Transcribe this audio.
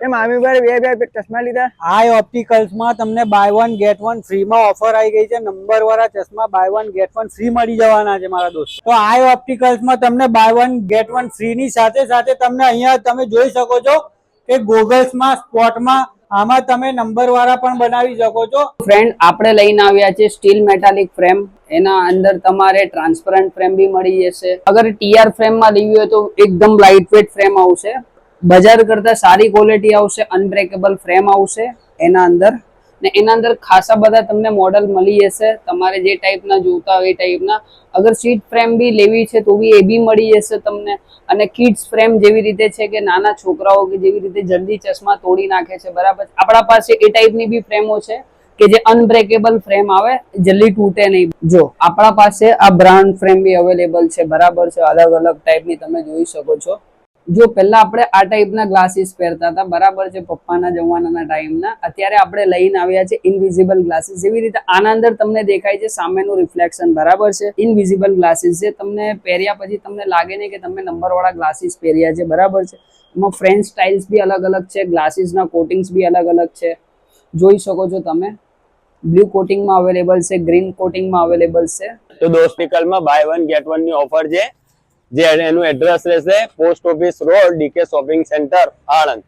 એમ આમી ભાઈ બે ચશ્મા લીધા। આઈ ઓપ્ટિકલ્સ માં તમને બાય 1 ગેટ 1 ફ્રી માં ઓફર આવી ગઈ છે। નંબર વાળા ચશ્મા બાય 1 ગેટ 1 ફ્રી મળી જવાના છે મારા દોસ્ત। તો આઈ ઓપ્ટિકલ્સ માં તમને બાય 1 ગેટ 1 ફ્રી ની સાથે સાથે તમને અહીંયા તમે જોઈ શકો છો કે ગોગલ્સ માં સ્પોટ માં આમાં તમે નંબર વાળા પણ બનાવી શકો છો। ફ્રેન્ડ આપણે લઈને આવ્યા છે સ્ટીલ મેટાલિક ફ્રેમ। એના અંદર તમારે ટ્રાન્સપરન્ટ ફ્રેમ બી મળી જશે। અગર ટીઆર ફ્રેમ માં લેવી હોય તો એકદમ લાઇટ વેટ ફ્રેમ આવશે, બજાર કરતા સારી ક્વોલિટી આવશે, અનબ્રેકેબલ ફ્રેમ આવશે એના અંદર। ને એના અંદર ખાસા બધા તમને મોડલ મળી જશે, તમારે જે ટાઈપના જોતા હોય એ ટાઈપના। અગર સીટ ફ્રેમ બી લેવી છે તો બી એ બી મળી જશે તમને। અને કિડ્સ ફ્રેમ જેવી રીતે છે કે નાના છોકરાઓ કે જેવી રીતે જલ્દી ચશ્મા તોડી નાખે છે, બરાબર, આપણા પાસે એ ટાઈપની બી ફ્રેમો છે કે જે અનબ્રેકેબલ ફ્રેમ આવે, જલ્દી તૂટે નહીં। જો આપણા પાસે આ બ્રાન્ડ ફ્રેમ બી અવેલેબલ છે, બરાબર છે, અલગ અલગ ટાઈપની તમે જોઈ શકો છો। જો પહેલા આપણે આ ટાઈપના ગ્લાસીસ પહેરતા હતા, બરાબર છે, પપ્પાના જમાનાના ટાઈમના। અત્યારે આપણે લઈને આવ્યા છે ઇનવિઝિબલ ગ્લાસીસ। જેવી રીતે આના અંદર તમને દેખાય છે સામેનું રિફ્લેક્શન, બરાબર છે, ઇનવિઝિબલ ગ્લાસીસ છે। તમને પહેર્યા પછી તમને લાગે નહીં કે તમે નંબર વાળા ગ્લાસીસ પહેર્યા છે, બરાબર છે। એમાં ફ્રેન્ચ સ્ટાઇલ્સ બી અલગ અલગ છે, ગ્લાસીસના કોટિંગ્સ બી અલગ અલગ છે, જોઈ શકો છો તમે। બ્લુ કોટિંગમાં અવેલેબલ છે, ગ્રીન કોટિંગમાં અવેલેબલ છે। તો દોસ્ત ઓપ્ટિકલમાં બાય 1 ગેટ 1 ની ઓફર છે, જે એનું એડ્રેસ રહેશે post office road, DK shopping centre, Anand.